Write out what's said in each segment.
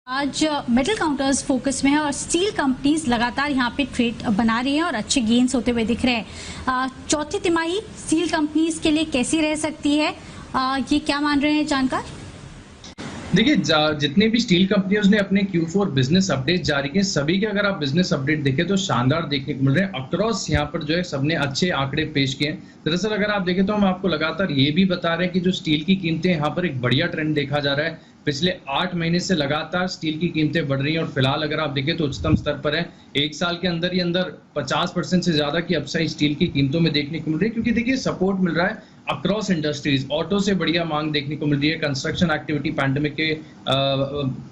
आज metal counters focus में है और स्टील कंपनीज लगातार यहाँ पे ट्रेड बना रही हैं और अच्छे गेन्स होते हुए दिख रहे हैं। चौथी तिमाही स्टील कंपनीज के लिए कैसी रह सकती है, ये क्या मान रहे हैं जानकार? देखिए, जितने भी स्टील कंपनियों ने अपने Q4 बिजनेस अपडेट जारी किए, सभी के अगर आप बिजनेस अपडेट देखें तो शानदार देखने को मिल रहे हैं। अक्रॉस यहाँ पर जो है सबने अच्छे आंकड़े पेश किए हैं। दरअसल अगर आप देखें तो हम आपको लगातार ये भी बता रहे हैं कि जो स्टील की कीमतें यहाँ पर एक बढ़िया ट्रेंड देखा जा रहा है। पिछले 8 महीने से लगातार स्टील की कीमतें बढ़ रही हैं और फिलहाल अगर आप देखें तो उच्चतम स्तर पर है। एक साल के अंदर ही अंदर 50% से ज्यादा की अपसाइड स्टील की कीमतों में देखने को मिल रही है, क्योंकि देखिए सपोर्ट मिल रहा है अक्रॉस इंडस्ट्रीज। ऑटो से बढ़िया मांग देखने को मिल रही है। कंस्ट्रक्शन एक्टिविटी पैंडेमिक के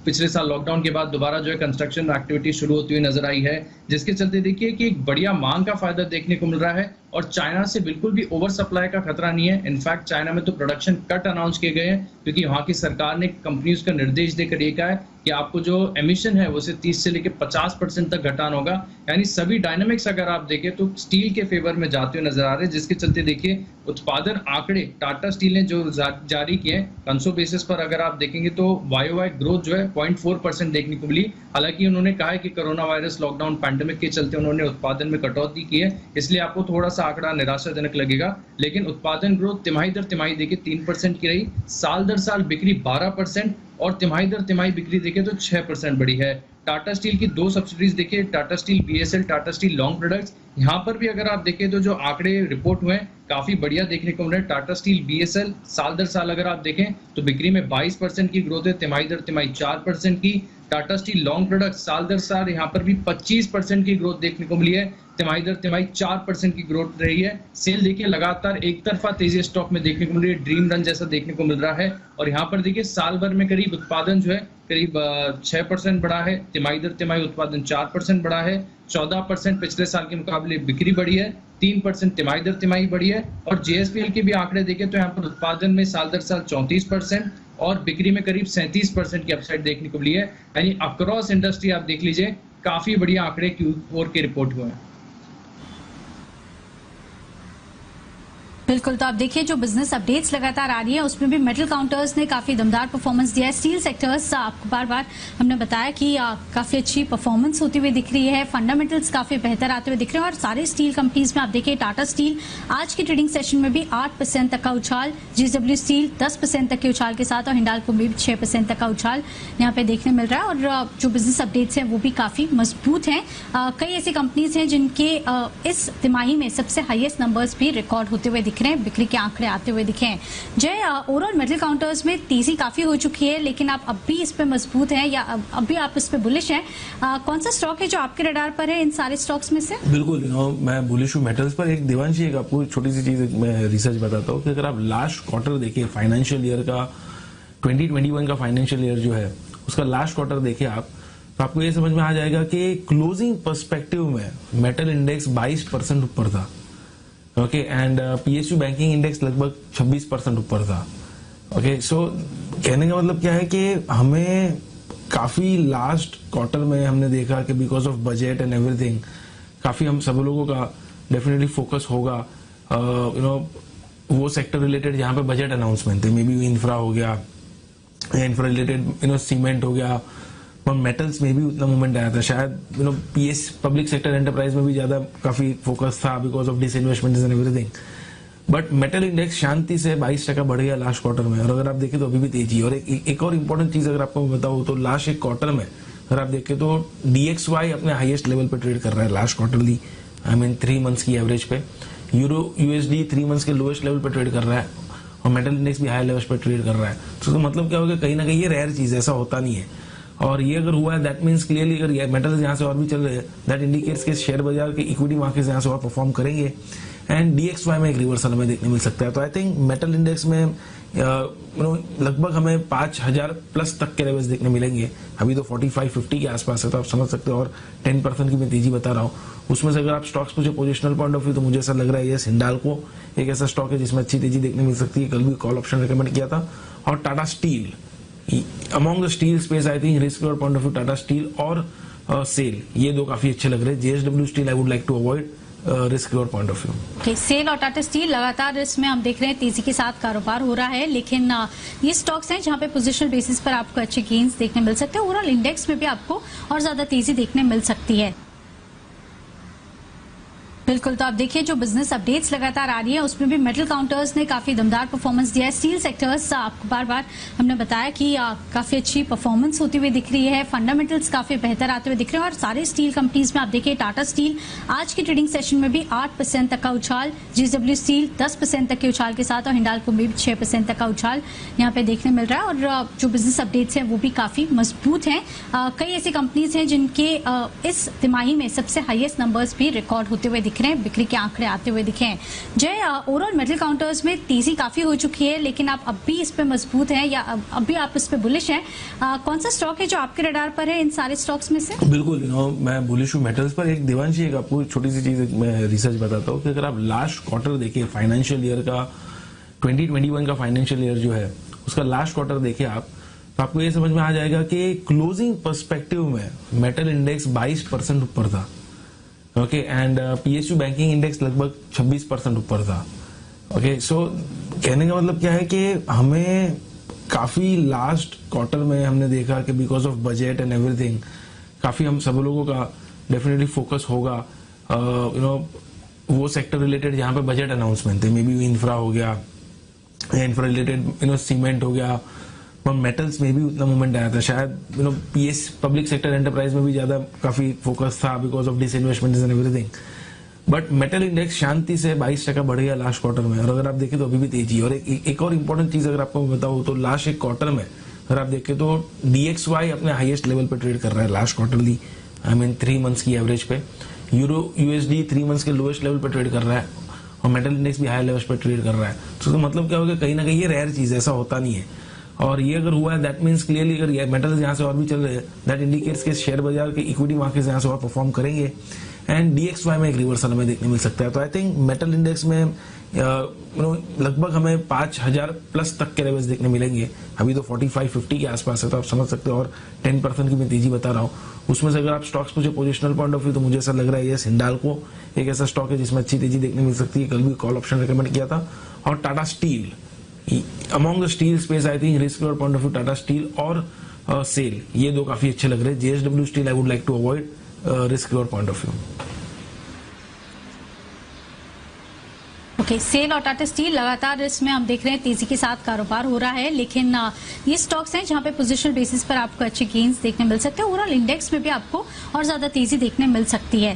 पिछले साल लॉकडाउन के बाद दोबारा जो है कंस्ट्रक्शन एक्टिविटी शुरू होती हुई नजर आई है, जिसके चलते देखिए कि एक बढ़िया मांग का फायदा देखने को मिल रहा है और चाइना से बिल्कुल भी ओवर सप्लाई का खतरा नहीं है। इनफैक्ट चाइना में तो प्रोडक्शन कट अनाउंस किए गए हैं, क्योंकि वहां की सरकार ने कंपनीज का निर्देश देकर ये कहा है कि आपको जो एमिशन है उसे 30 से लेकर 50% तक घटाना होगा। यानी सभी डायनामिक्स अगर आप देखें तो स्टील के फेवर में जाते हुए नजर आ रहे हैं, जिसके चलते देखिए उत्पादन आंकड़े टाटा स्टील ने जो जारी किए हैं कंसो बेसिस पर अगर आप देखेंगे तो YOY ग्रोथ जो है 0.4% देखने को मिली। हालांकि उन्होंने कहा है कि कोरोना वायरस लॉकडाउन पैंडेमिक के चलते उन्होंने उत्पादन में कटौती की है, इसलिए आपको थोड़ा सा आंकड़ा निराशाजनक लगेगा। लेकिन उत्पादन ग्रोथ तिमाही दर तिमाही देखिए 3% की रही, साल दर साल बिक्री 12% और तिमाही दर तिमाही बिक्री देखें तो 6% बढ़ी है। टाटा स्टील की 2 सब्सिडीज देखिए, Tata steel BSL, Tata steel long products, यहाँ पर भी अगर आप देखें तो जो आंकड़े रिपोर्ट हुए हैं काफी बढ़िया देखने को मिल रहा है। टाटा स्टील BSL साल दर साल अगर आप देखें तो बिक्री में 22% की ग्रोथ है, तिमाही दर तिमाही 4% की। टाटा स्टील लॉन्ग प्रोडक्ट साल दर साल यहाँ पर भी 25% की ग्रोथ देखने को मिली है, तिमाही दर तिमाही 4% की ग्रोथ रही है। सेल देखिए लगातार एक तरफा तेजी स्टॉक में देखने को मिल रही है, ड्रीम रन जैसा देखने को मिल रहा है। और यहाँ पर देखिए साल भर में करीब उत्पादन जो है करीब 6% बढ़ा है, तिमाही दर तिमाही उत्पादन 4% बढ़ा है, 14% पिछले साल के मुकाबले बिक्री बढ़ी है, 3% तिमाही दर तिमाही बढ़ी है। और JSPL के भी आंकड़े देखें तो यहाँ पर उत्पादन में साल दर साल 34% और बिक्री में करीब 37% की अपसाइड देखने को मिली है। यानी अक्रॉस इंडस्ट्री आप देख लीजिए काफी बढ़िया आंकड़े Q4 के रिपोर्ट हुए हैं। बिल्कुल, तो आप देखिए जो बिजनेस अपडेट्स लगातार आ रही है उसमें भी मेटल काउंटर्स ने काफी दमदार परफॉर्मेंस दिया है। स्टील सेक्टर्स आपको बार बार हमने बताया कि काफी अच्छी परफॉर्मेंस होती हुई दिख रही है, फंडामेंटल्स काफी बेहतर आते हुए दिख रहे हैं। और सारे स्टील कंपनीज में आप देखिए टाटा स्टील आज की ट्रेडिंग सेशन में भी 8% तक का उछाल, JSW स्टील 10% तक के उछाल के साथ और हिंडाल्को में भी 6% तक का उछाल यहाँ पे देखने मिल रहा है। और जो बिजनेस अपडेट्स हैं वो भी काफी मजबूत हैं। कई ऐसी कंपनीज हैं जिनके इस तिमाही में सबसे हाईएस्ट नंबर्स भी रिकॉर्ड होते हुए दिख रहे हैं, बिक्री के आंकड़े आते हुए दिखे हैं। जय, ओवरऑल मेटल काउंटर्स में तेजी काफी हो चुकी है, लेकिन आप अब भी इस पे मजबूत हैं या अब भी आप इस पे बुलिश हैं? कौन सा स्टॉक है जो आपके रडार पर है इन सारे स्टॉक्स में से? बिल्कुल, मैं बुलिश हूँ मेटल्स पर। एक देवांशी, एक आपको छोटी सी चीज मैं रिसर्च बताता हूँ कि अगर आप लास्ट क्वार्टर देखिए फाइनेंशियल ईयर का 2021 का फाइनेंशियल ईयर जो है उसका लास्ट क्वार्टर देखिए आप, तो आपको ये समझ में आ जाएगा कि क्लोजिंग पर्सपेक्टिव में मेटल इंडेक्स 22% ऊपर था। Okay, and PSU banking index लगभग 26% ऊपर था। ओके, सो कहने का मतलब क्या है कि हमें काफी लास्ट क्वार्टर में हमने देखा कि because of budget and everything काफी हम सब लोगों का डेफिनेटली फोकस होगा वो सेक्टर रिलेटेड जहां पे बजट अनाउंसमेंट थे, मे बी इंफ्रा हो गया या इंफ्रा रिलेटेड सीमेंट हो गया, और मेटल्स में भी उतना मूवमेंट आया था। शायद PS पब्लिक सेक्टर एंटरप्राइज में भी ज्यादा काफी फोकस था because of disinvestment and everything. But metal index शांति से 22% बढ़ गया लास्ट क्वार्टर में, और अगर आप देखें तो अभी भी तेजी। और एक और इम्पोर्टेंट चीज अगर आपको बताऊं तो लास्ट एक क्वार्टर में अगर आप देखें तो DXY अपने हाईएस्ट लेवल पे ट्रेड कर रहा है लास्ट क्वार्टरली, 3 मंथ्स की एवरेज पे। यूरो USD 3 मंथ्स के लोएस्ट लेवल पे ट्रेड कर रहा है और मेटल इंडेक्स भी हाई लेवल पे ट्रेड कर रहा है। तो मतलब क्या होगा, कहीं ना कहीं ये रेयर चीज, ऐसा होता नहीं है। और ये अगर हुआ है दैट मीन्स क्लियरली अगर मेटल्स यहाँ से और भी चल रहे हैं दैट इंडिकेट्स के शेयर बाजार के इक्विटी मार्केट्स यहाँ से और परफॉर्म करेंगे एंड DXY में एक रिवर्सल हमें देखने मिल सकता है। तो आई थिंक मेटल इंडेक्स में लगभग हमें 5000 प्लस तक के लेवल्स देखने मिलेंगे। अभी तो 45-50 के आसपास है, तो आप समझ सकते हो। और 10% की मैं तेजी बता रहा हूँ। उसमें से अगर आप स्टॉक्स पूछे पोजिशनल पॉइंट ऑफ व्यू तो मुझे ऐसा लग रहा है यस, हिंडाल्को एक ऐसा स्टॉक है जिसमें अच्छी तेजी देखने मिल सकती है। कल भी कॉल ऑप्शन रिकमेंड किया था। और Tata steel among the steel space I think risk point of view Tata steel और सेल, ये दो काफी अच्छे लग रहे हैं। JSW steel I would like to avoid risk reward point of view. Okay, SAIL और टाटा स्टील लगातार इसमें हम देख रहे हैं तेजी के साथ कारोबार हो रहा है, लेकिन ये स्टॉक्स हैं जहां पे पोजिशनल बेसिस पर आपको अच्छे गेन्स देखने मिल सकते हैं। ओवरऑल इंडेक्स में भी आपको और ज्यादा तेजी देखने मिल सकती है। बिल्कुल, तो आप देखिए जो बिजनेस अपडेट्स लगातार आ रही है उसमें भी मेटल काउंटर्स ने काफी दमदार परफॉर्मेंस दिया है। स्टील सेक्टर्स आपको बार बार हमने बताया कि काफी अच्छी परफॉर्मेंस होती हुई दिख रही है, फंडामेंटल्स काफी बेहतर आते हुए दिख रहे हैं। और सारे स्टील कंपनीज में आप देखिए टाटा स्टील आज की ट्रेडिंग सेशन में भी 8% तक का उछाल, JSW स्टील 10% तक के उछाल के साथ और हिंडाल्को में भी 6% तक का उछाल यहाँ पे देखने मिल रहा है। और जो बिजनेस अपडेट्स हैं वो भी काफी मजबूत हैं। कई ऐसी कंपनीज हैं जिनके इस तिमाही में सबसे हाईएस्ट नंबर्स भी रिकॉर्ड होते हुए दिख रहे हैं, बिक्री के आंकड़े आते हुए दिखे हैं। जय, ओवरऑल मेटल काउंटर्स में तेजी काफी हो चुकी है, लेकिन आप अब भी इस पे मजबूत हैं या अब भी आप इस पे बुलिश हैं? कौन सा स्टॉक है जो आपके रडार पर है इन सारे स्टॉक्स में से? बिल्कुल, मैं बुलिश हूँ मेटल्स पर। एक देवांशी, एक आपको छोटी सी चीज मैं रिसर्च बताता हूँ कि अगर आप लास्ट क्वार्टर देखिए फाइनेंशियल ईयर का 2021 का फाइनेंशियल ईयर जो है उसका लास्ट क्वार्टर देखिए आप, तो आपको ये समझ में आ जाएगा कि क्लोजिंग पर्सपेक्टिव में मेटल इंडेक्स 22% ऊपर था। Okay, and PSU banking index लगभग 26% ऊपर था। ओके, सो कहने का मतलब क्या है कि हमें काफी लास्ट क्वार्टर में हमने देखा कि because of budget and everything काफी हम सब लोगों का डेफिनेटली फोकस होगा वो सेक्टर रिलेटेड जहां पे बजट अनाउंसमेंट थे, मे बी इंफ्रा हो गया, इंफ्रा रिलेटेड सीमेंट हो गया, और मेटल्स में भी उतना मूवमेंट आया था। शायद PS पब्लिक सेक्टर एंटरप्राइज में भी ज्यादा काफी फोकस था because of disinvestment and everything. But metal index शांति से 22% बढ़ गया लास्ट क्वार्टर में, और अगर आप देखें तो अभी भी तेजी। और एक और इम्पोर्टेंट चीज अगर आपको बताऊं तो लास्ट एक क्वार्टर में अगर आप देखें तो DXY अपने हाईएस्ट लेवल पे ट्रेड कर रहा है लास्ट क्वार्टरली, 3 मंथ्स की एवरेज पे। यूरो USD 3 मंथ्स के लोएस्ट लेवल पे ट्रेड कर रहा है, और मेटल इंडेक्स भी हाई लेवल पे ट्रेड कर रहा है। तो मतलब क्या होगा, कहीं ना कहीं ये रेयर चीज है, ऐसा होता नहीं है। और ये अगर हुआ है दैट मीन्स क्लियरली अगर ये मेटल्स यहाँ से और भी चल रहे हैं दैट इंडिकेट्स के शेयर बाजार के इक्विटी मार्केट्स यहाँ से और परफॉर्म करेंगे, एंड DXY में एक रिवर्सल हमें देखने मिल सकता है। तो आई थिंक मेटल इंडेक्स में लगभग हमें 5000 प्लस तक के लेवल्स देखने मिलेंगे। अभी तो 45-50 के आसपास है, तो आप समझ सकते हो। और 10% की मैं तेजी बता रहा हूँ। उसमें से अगर आप स्टॉक्स पूछे पोजिशनल पॉइंट ऑफ व्यू तो मुझे ऐसा लग रहा है यस, हिंडाल्को एक ऐसा स्टॉक है जिसमें अच्छी तेजी देखने मिल सकती है। कल भी कॉल ऑप्शन रिकमेंड किया था। और Tata steel among the steel space I think risk reward point of view Tata steel और सेल, ये दो काफी अच्छे लग रहे हैं। JSW steel I would like to avoid risk reward point of view. Okay, SAIL और टाटा स्टील लगातार इसमें हम देख रहे हैं तेजी के साथ कारोबार हो रहा है, लेकिन ये स्टॉक्स हैं जहां पे पोजिशनल बेसिस पर आपको अच्छे गेन्स देखने मिल सकते हैं। ओवरऑल इंडेक्स में भी आपको और ज्यादा तेजी देखने मिल सकती है।